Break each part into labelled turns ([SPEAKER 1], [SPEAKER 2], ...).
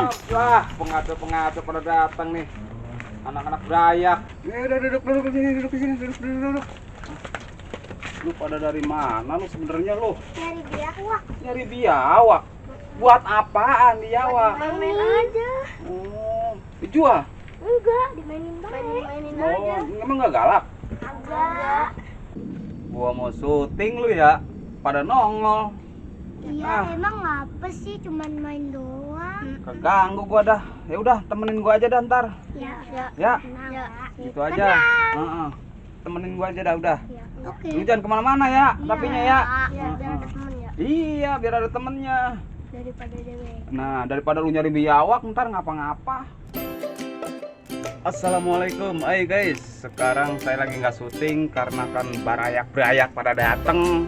[SPEAKER 1] Wah, pengatur pada datang nih. Anak-anak berayak. Udah duduk di sini, duduk. Lu pada dari mana lu sebenarnya lu?
[SPEAKER 2] Nyari biawak.
[SPEAKER 1] Nyari biawak. Buat apaan biawak?
[SPEAKER 2] Main aja.
[SPEAKER 1] Oh, dijual?
[SPEAKER 2] Enggak, dimainin aja.
[SPEAKER 1] Oh, emang nggak galak?
[SPEAKER 2] Enggak.
[SPEAKER 1] Gua mau syuting lu ya, pada nongol.
[SPEAKER 2] Iya, emang apa sih? Cuman main doang.
[SPEAKER 1] Keganggu gua dah. Ya udah, temenin gua aja dah ntar.
[SPEAKER 2] Ya.
[SPEAKER 1] Ya,
[SPEAKER 2] Ya.
[SPEAKER 1] gitu aja. Heeh. Temenin gua aja dah udah.
[SPEAKER 2] Ya. Oke.
[SPEAKER 1] Lu jangan kemana-mana ya, tapinya ya.
[SPEAKER 2] Ya, biar ada temen ya.
[SPEAKER 1] Iya, biar ada temennya.
[SPEAKER 2] Daripada dewe.
[SPEAKER 1] Nah, daripada lu nyari biawak ntar ngapa-ngapa. Assalamualaikum, hai guys. Sekarang saya lagi nggak syuting karena kan berayak pada dateng.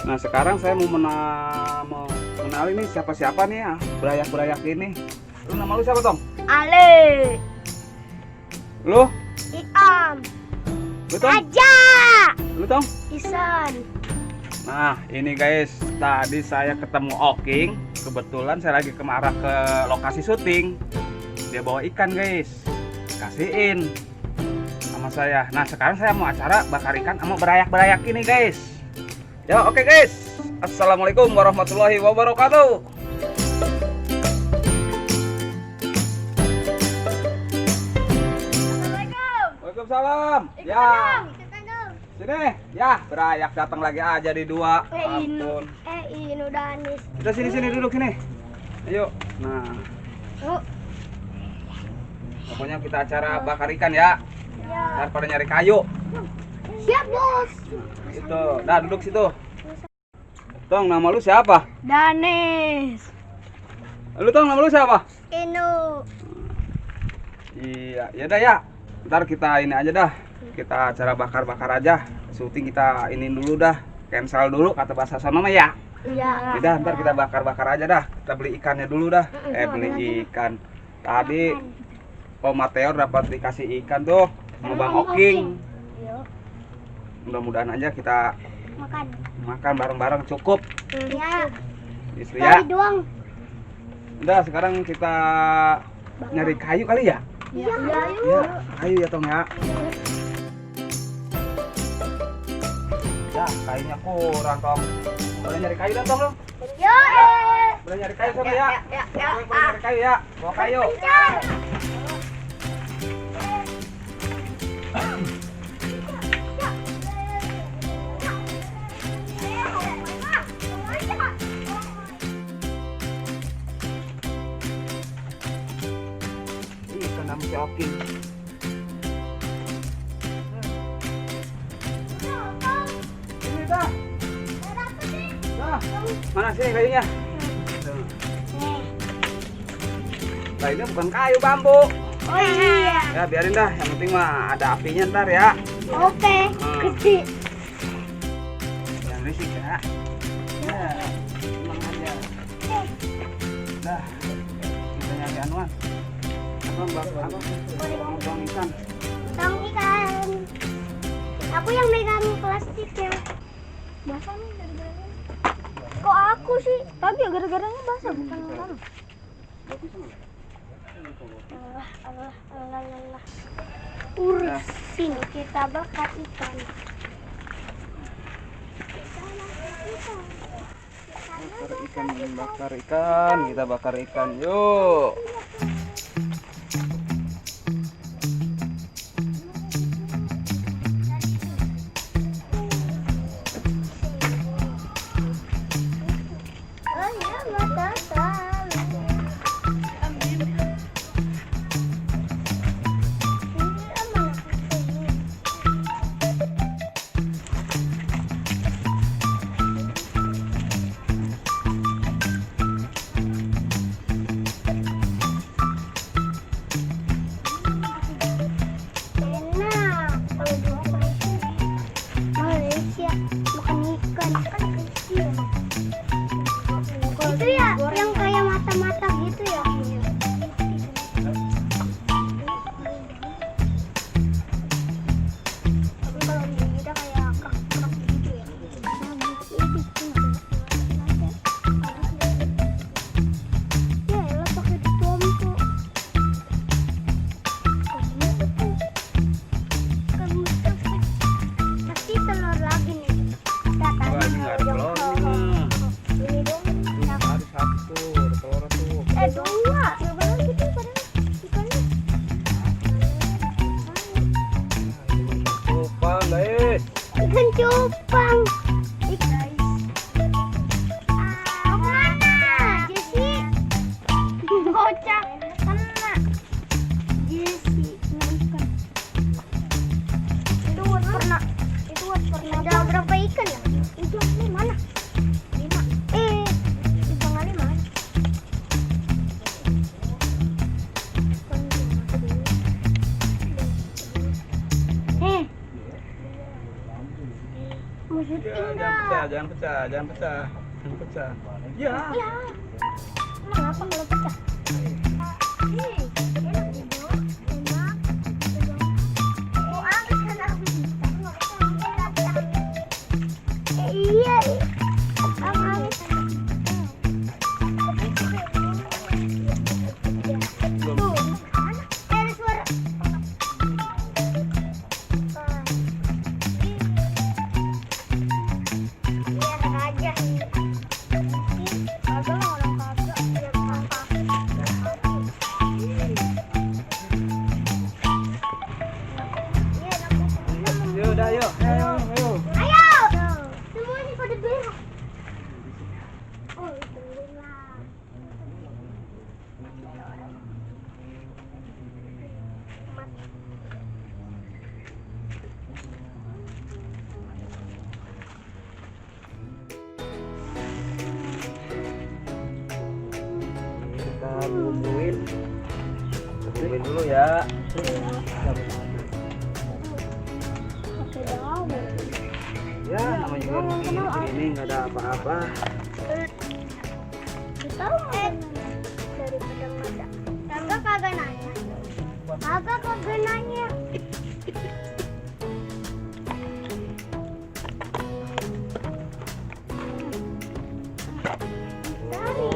[SPEAKER 1] Nah, sekarang saya mau mengenali nih siapa-siapa nih ya berayak ini. Lu nama lu siapa, Tong?
[SPEAKER 2] Ale.
[SPEAKER 1] Lu?
[SPEAKER 2] Iam.
[SPEAKER 1] Lu, Tong?
[SPEAKER 2] Aja.
[SPEAKER 1] Lu, Tong?
[SPEAKER 2] Isan.
[SPEAKER 1] Nah, ini guys, tadi saya ketemu Oking. Kebetulan saya lagi kemarah ke lokasi syuting. Dia bawa ikan, guys. Kasihin sama saya. Nah, sekarang saya mau acara bakar ikan sama berayak ini, guys. Ya, oke, guys. Assalamualaikum warahmatullahi wabarakatuh.
[SPEAKER 2] Assalamualaikum.
[SPEAKER 1] Waalaikumsalam. Ya. Sini. Ya, berayak datang lagi aja di dua. Ampun.
[SPEAKER 2] Ini udah Anis.
[SPEAKER 1] Udah sini duduk sini. Ayo. Nah,
[SPEAKER 2] Yuk.
[SPEAKER 1] pokoknya kita acara bakar ikan ya.
[SPEAKER 2] Ya.
[SPEAKER 1] Daripada nyari kayu.
[SPEAKER 2] Siap, Bos.
[SPEAKER 1] Itu. Nah, duduk situ. Tong, nama lu siapa?
[SPEAKER 2] Danis.
[SPEAKER 1] Lu, Tong, nama lu siapa?
[SPEAKER 2] Inu.
[SPEAKER 1] Iya, ya dah ya. Ntar kita ini aja dah. Kita acara bakar aja. Syuting kita ini dulu dah. Cancel dulu kata bahasa sana mah ya.
[SPEAKER 2] Iya.
[SPEAKER 1] Udah, ntar kita bakar aja dah. Kita beli ikannya dulu dah. Beli ikan. Tadi Om Mateor dapat dikasih ikan tuh sama Bang Oking.
[SPEAKER 2] Yuk.
[SPEAKER 1] Mudah-mudahan aja kita makan bareng-bareng cukup.
[SPEAKER 2] Iya.
[SPEAKER 1] Istri ya.
[SPEAKER 2] doang.
[SPEAKER 1] Udah, sekarang kita nyari kayu kali ya?
[SPEAKER 2] Iya.
[SPEAKER 1] Ya, kayu ya, Tong ya. Ya, kayunya kurang, Tong. Boleh nyari kayu dah, Tong, lo?
[SPEAKER 2] Yo.
[SPEAKER 1] Boleh nyari kayu sama ya?
[SPEAKER 2] Ya.
[SPEAKER 1] Boleh nyari kayu ya? Bawa kayu. Ikan sama si Oking. Ini dah. Dah. Mana sini kayunya? Nah, ini bukan kayu, bambu.
[SPEAKER 2] Oh iya.
[SPEAKER 1] Ya, biarin dah. Yang penting mah ada apinya ntar ya.
[SPEAKER 2] Oke. Kecil.
[SPEAKER 1] Yang risik ya. Ya, tenang aja. Dah. Kita nyari anuan. Apa? Ngomong ikan.
[SPEAKER 2] Tang ikan. Aku yang megang plastik yang basah nih gara-gara. Kok aku sih? Tadi ya gara-garanya basah bukan orang. Allah. Urusin kita bakar ikan.
[SPEAKER 1] Kita bakar ikan. Yuk.
[SPEAKER 2] Oh iya, mata. Wah, coba lagi tuh pada ikannya.
[SPEAKER 1] Cupang guys.
[SPEAKER 2] Ikan cupang. Ih, guys. Mau mana? Jesse. Bocah. Kena. Jesse. Ikan. Itu buat pernah. Itu buat pernah. Ada berapa ikan ya? Udah, ini mana? 5. Ibang Ali mana? Mau syuting
[SPEAKER 1] Jangan
[SPEAKER 2] nggak?
[SPEAKER 1] pecah, jangan pecah, jangan pecah. Jangan pecah. Ya.
[SPEAKER 2] Ya. Emang apa kalau pecah? Enak gitu. Enak. Mau angkat kan aku bisa. Iya. Aku angkat. Tuh. Ada suara. Biar aja. Kagak lah, orang kagak. Biar kakak. Iya, aku.
[SPEAKER 1] Yuk, udah yuk. Ayo, ayo.
[SPEAKER 2] Ayo. Semuanya pada berak. Oh, itu berak.
[SPEAKER 1] Kita bumbuin. Bumbuin dulu ya.
[SPEAKER 2] Pakai daun.
[SPEAKER 1] Ya, namanya juga begini nggak ada apa-apa.
[SPEAKER 2] Tahu daripada mata. Kagak nanya. Kagak nanya. Dari.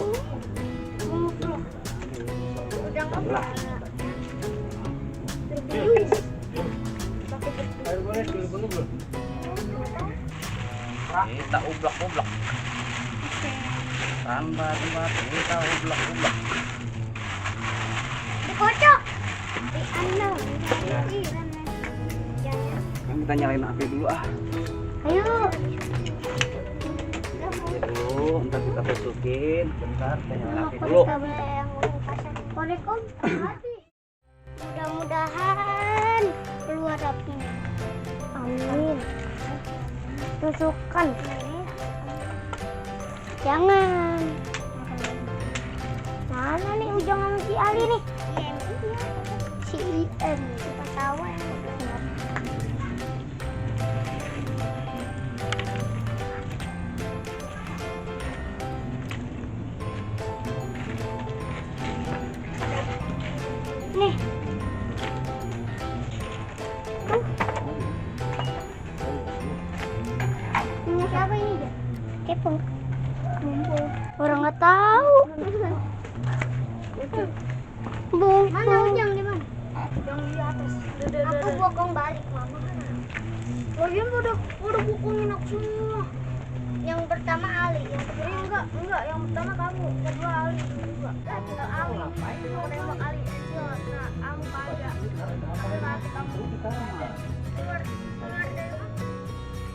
[SPEAKER 2] Udah
[SPEAKER 1] Lah.
[SPEAKER 2] terbius. Pakai
[SPEAKER 1] Air boleh dulu belum? Kita ublak-ublak. Tambat, kita ublak-ublak.
[SPEAKER 2] dikocok. Anu.
[SPEAKER 1] Kan kita nyalain api dulu ah.
[SPEAKER 2] Ayo.
[SPEAKER 1] Api dulu, ntar kita masukin. Bentar, kita nyalain api
[SPEAKER 2] Aku
[SPEAKER 1] dulu.
[SPEAKER 2] minta yang pasang korekom mati. Mudah-mudahan keluar apinya. Amin. Tusukkan. Jangan. Mana nih ujung sama si Ali nih? Si IM. Kita tahu yang nih. Ini siapa ini ya? Kepo. Orang nggak tahu. Bung. Mana ujang di mana? Yang di atas. Aku bokong balik mama. Kalian udah bokongin aku semua. Yang pertama Ali, yang kedua enggak, yang pertama kamu, kedua Ali juga. Tinggal Ali. Mau nembak Ali aja. Nah, kamu kagak. Tapi kamu keluar dari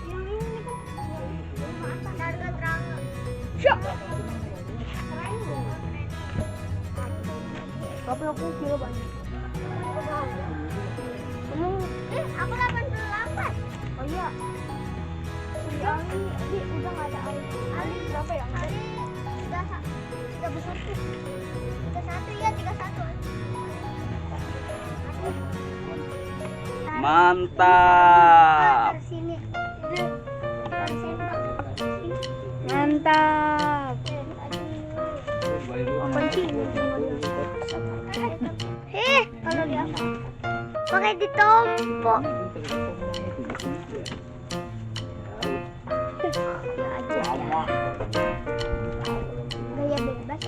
[SPEAKER 2] yang ini kan. Harga terang. Syok. Tapi aku kira banyak. Aku 88. Oh iya. Si Ali, udah nggak ada Ali. Ali berapa ya? Ali 31. 31 ya, 31.
[SPEAKER 1] Mantap.
[SPEAKER 2] Sini. Mantap. Kalau dia pakai ditompok. Gaya bebas.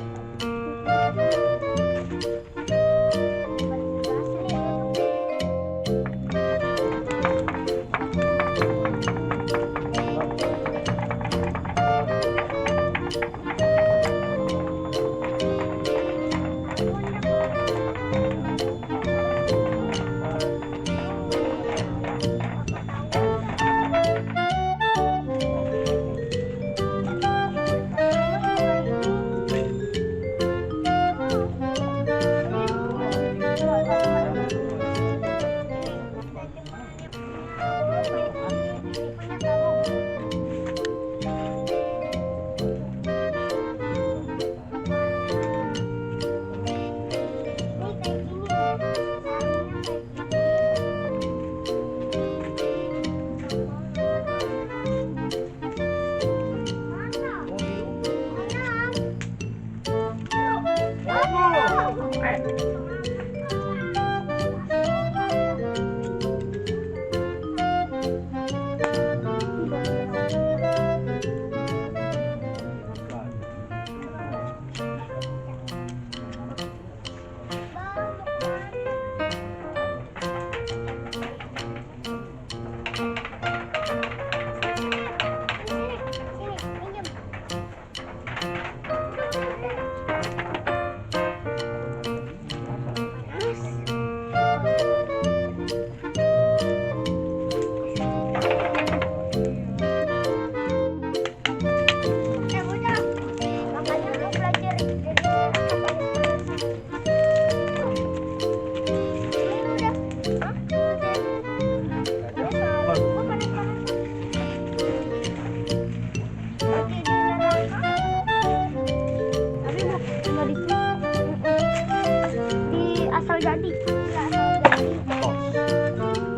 [SPEAKER 2] jadi.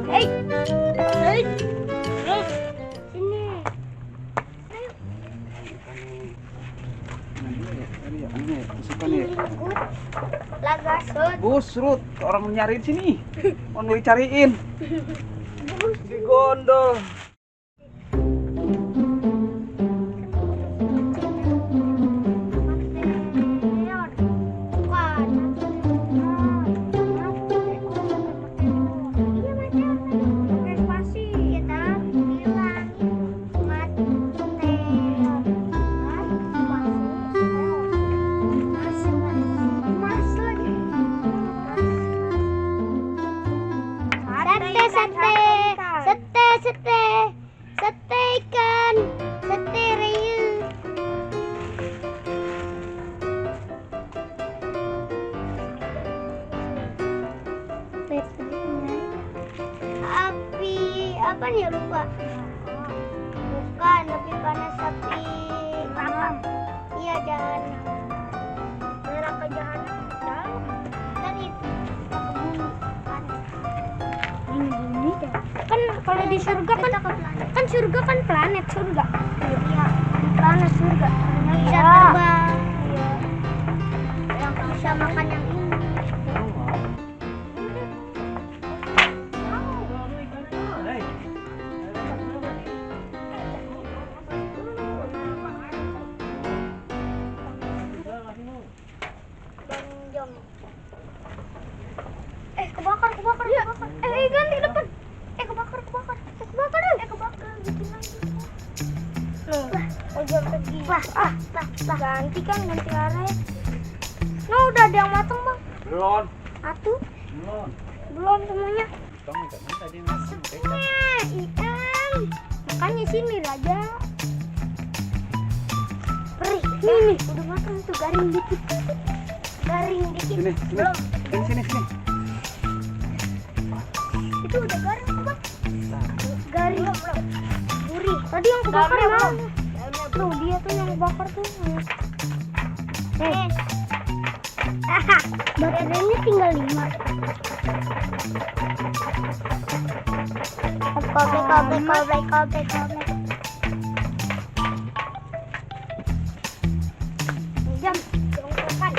[SPEAKER 2] Hei. Hei. Sini.
[SPEAKER 1] Suka nih.
[SPEAKER 2] Lagasut.
[SPEAKER 1] Busrut, orang nyariin sini. Mau dicariin. Di gondol.
[SPEAKER 2] Sate ikan, sate riu. Api apa nih lupa? Bukan, api panas api. Jahanam. Iya jahanam. Neraka jahanam. Dan itu ini kan kalau di surga kan surga kan planet surga. Iya, planet surga. Bisa terbang. Iya. Yang bisa makan yang ini. Kebakar. Ganti depan. Kebakar. Bikin lagi. Pergi. Ganti arah ya. Nah, udah ada yang matang, Bang.
[SPEAKER 1] Belum.
[SPEAKER 2] Belum semuanya. Ikan. Makanya sini Raja. Perih. Nih, udah matang tuh, garing dikit.
[SPEAKER 1] Sini.
[SPEAKER 2] Belum.
[SPEAKER 1] Sini.
[SPEAKER 2] Itu udah garing, Bang. Garing. Gurih. Tadi yang kebakar mana? Tuh, dia tuh yang kebakar tuh. Baterainya tinggal 5. Kobek. Jam, makan.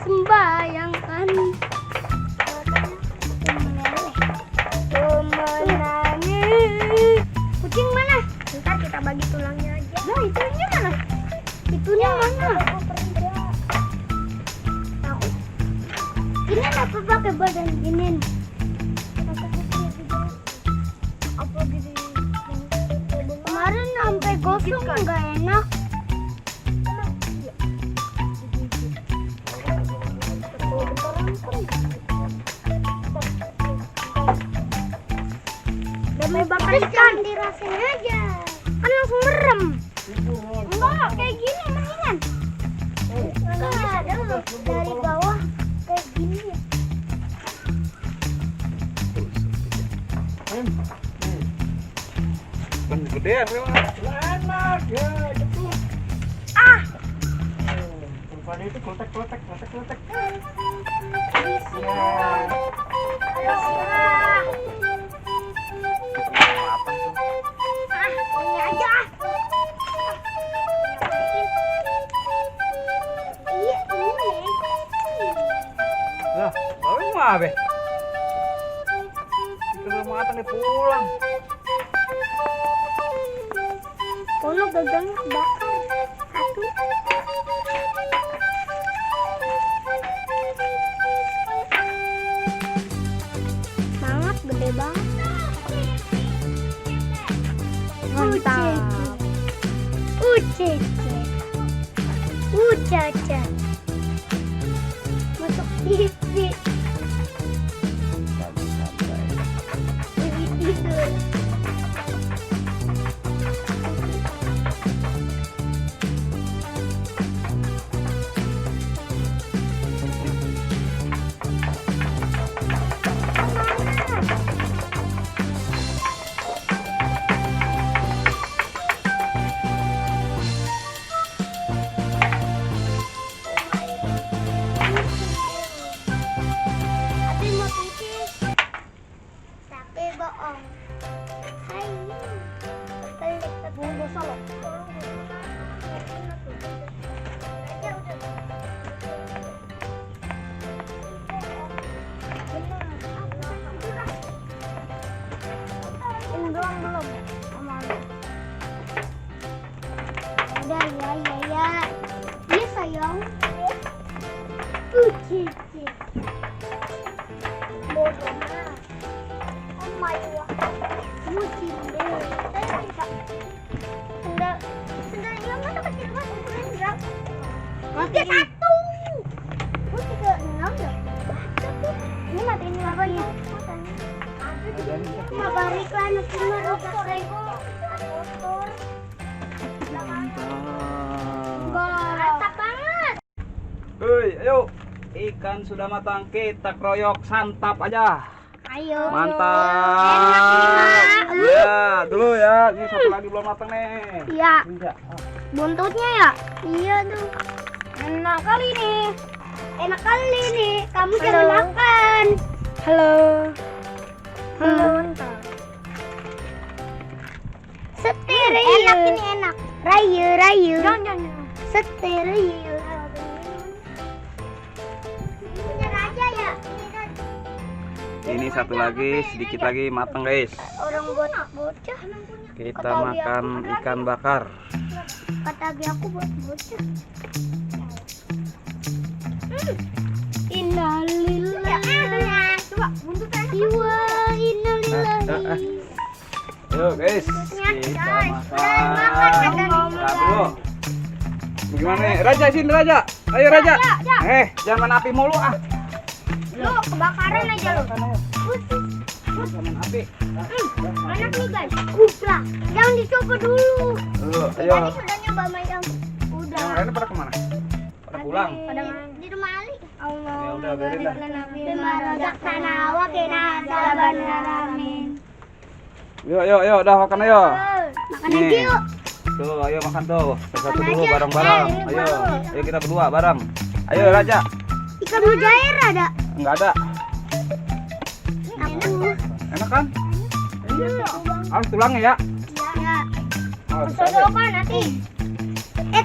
[SPEAKER 2] Sembayangkan kucing mana? Ntar kita bagi tulangnya aja. Nah, itunya mana? Itunya mana? Tahu. Ini apa pakai badan gini? Apa gini? Kemarin sampai gosong nggak enak. Demi bakar ikan dirasain aja. Kan langsung merem. Enggak, kayak gini mainan. Enggak ada loh dari bawah kayak gini ya.
[SPEAKER 1] Kan gedean memang.
[SPEAKER 3] Enak ya, debu. Perempuan itu klotek.
[SPEAKER 2] Ini aja. Iya, ini.
[SPEAKER 1] Lah, baru mah be. Kita matang nih pulang.
[SPEAKER 2] Kono gagangnya kebakar. Satu. Sangat gede banget. Mantap. Ucaca. Masuk TV. Tidur. bungkus solo. Ini doang belum. Udah ya. Iya sayang. Cici. Bodoh mah. Oh my god. Mucin deh. Saya bisa. Sendal yang mana kecil banget ukuran berapa? 31. Oh 36 ya? Baca tuh. Ini matiin apa ya? Mabari kan cuma kotor. Mantap banget.
[SPEAKER 1] Hei, ayo. Ikan sudah matang, kita kroyok santap aja.
[SPEAKER 2] Ayo.
[SPEAKER 1] Mantap. Ya, dulu ya. Ini satu lagi belum matang nih.
[SPEAKER 2] Iya.
[SPEAKER 1] Iya.
[SPEAKER 2] Buntutnya ya? Iya tuh. Enak kali nih. Enak kali nih. Kamu jangan makan. Halo. Halo. Steril. Enak ini enak. Rayu. Jangan. Steril. Aja ya.
[SPEAKER 1] Ini satu lagi, sedikit lagi matang guys.
[SPEAKER 2] Orang buat bocah.
[SPEAKER 1] Kita makan ikan bakar.
[SPEAKER 2] Kata Abi aku buat bocah. Innalillah. Coba buntutnya. Iwa innalillah.
[SPEAKER 1] Yuk guys, kita makan. Nah, bro. Gimana nih? Raja sini Raja. Ayo Raja. Jangan main api mulu ah.
[SPEAKER 2] Lu kebakaran aja lu.
[SPEAKER 1] Jangan main api.
[SPEAKER 2] Enak nih guys. Kupla. Jangan dicoba dulu.
[SPEAKER 1] Ayo.
[SPEAKER 2] Tadi sudah nyoba main udah.
[SPEAKER 1] Yang lain pada kemana? Pada pulang.
[SPEAKER 2] Di rumah Ali. Allah.
[SPEAKER 1] Ya udah biarin dah.
[SPEAKER 2] Bima razaqtana wa qina adzabannar.
[SPEAKER 1] Yuk, udah makan ayo.
[SPEAKER 2] Makan aja yuk.
[SPEAKER 1] Tuh, ayo makan tuh. Satu dulu bareng-bareng. Ayo kita berdua bareng. Ayo Raja.
[SPEAKER 2] Ikan mujair ada?
[SPEAKER 1] Enggak ada.
[SPEAKER 2] Aku.
[SPEAKER 1] Enak kan? Iya. Harus tulangnya ya.
[SPEAKER 2] Ya.
[SPEAKER 1] Oh,
[SPEAKER 2] Sodokan nanti.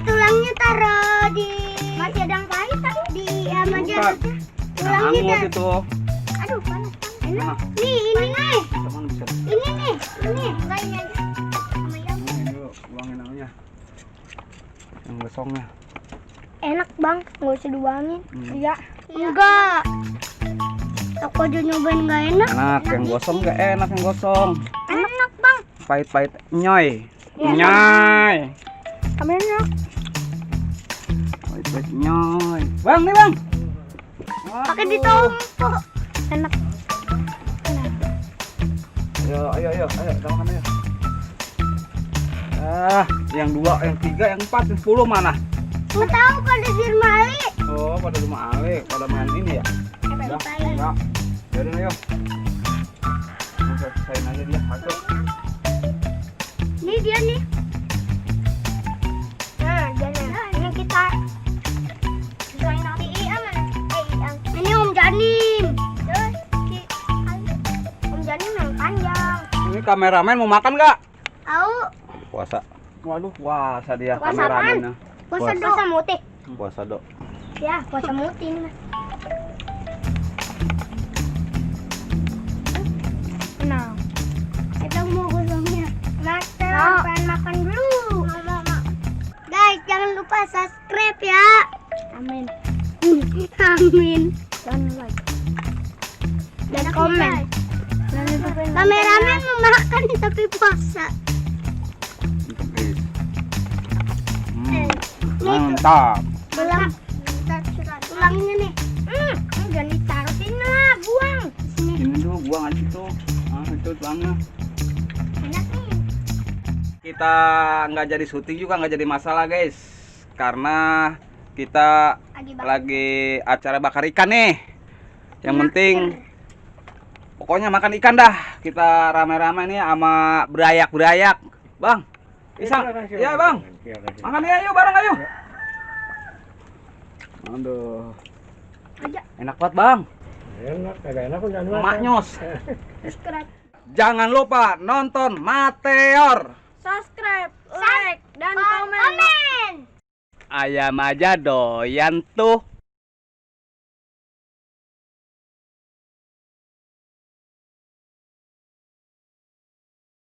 [SPEAKER 2] Tulangnya taruh di masih ada yang pahit kan? Di aja. Tulangnya
[SPEAKER 1] hangus itu.
[SPEAKER 2] Aduh panas.
[SPEAKER 1] Mana?
[SPEAKER 2] Nih ini nih.
[SPEAKER 1] Teman bisa.
[SPEAKER 2] Ini nih. Enggak ini aja. Sama yang
[SPEAKER 1] Yuk, buangin namanya. Yang gosongnya.
[SPEAKER 2] enak bang, nggak usah dibuangin.
[SPEAKER 1] Iya.
[SPEAKER 2] Enggak. Aku aja nyobain nggak enak.
[SPEAKER 1] Enak, yang gosong nggak enak yang gosong.
[SPEAKER 2] Enak bang.
[SPEAKER 1] Pahit-pahit nyoy.
[SPEAKER 2] Iya.
[SPEAKER 1] Nyoy.
[SPEAKER 2] Kameranya.
[SPEAKER 1] Pahit-pahit nyoy. Bang, nih bang.
[SPEAKER 2] Pakai ditumpuk. Enak.
[SPEAKER 1] Ayo, kita makan ayo. Yang 2, yang 3, yang 4, yang 10 mana?
[SPEAKER 2] Nggak tahu pada di rumah Ali.
[SPEAKER 1] Oh, pada rumah Ale, pada main ini ya? Enggak. Biarin ayo. Kita selesaiin aja dia, satu.
[SPEAKER 2] Ini dia nih. Nah, jangan. Ini kita. Ini Om Janim. Terus Om Janim yang panjang.
[SPEAKER 1] Ini kameramen mau makan nggak?
[SPEAKER 2] Tahu?
[SPEAKER 1] Puasa. Waduh, puasa dia
[SPEAKER 2] Puasa
[SPEAKER 1] kameramennya.
[SPEAKER 2] Puasa mutih.
[SPEAKER 1] Puasa dok.
[SPEAKER 2] Ya, puasa mutih ini. Nah, kita mau gosongnya. Pengen makan dulu. Guys, jangan lupa subscribe ya. Amin. Amin. Dan like. Dan komen. Kameramen mau makan tapi puasa.
[SPEAKER 1] Mantap.
[SPEAKER 2] Tulangnya nih. Jangan ditaruh sini lah, buang. Sini.
[SPEAKER 1] Ini dulu buang aja tuh. Itu tulangnya.
[SPEAKER 2] Enak nih.
[SPEAKER 1] Kita nggak jadi syuting juga nggak jadi masalah guys, karena kita lagi acara bakar ikan nih. Yang penting pokoknya makan ikan dah. Kita rame-rame nih sama berayak-berayak. Bang, Isang, ya bang, makan ya, ayo bareng ayo. Aduh, enak banget bang.
[SPEAKER 3] Enak, kagak enak jangan makan.
[SPEAKER 1] Maknyos.
[SPEAKER 2] Subscribe.
[SPEAKER 1] Jangan lupa nonton Meteor
[SPEAKER 4] subscribe, like, dan komen.
[SPEAKER 2] Komen.
[SPEAKER 1] Ayam aja doyan tuh.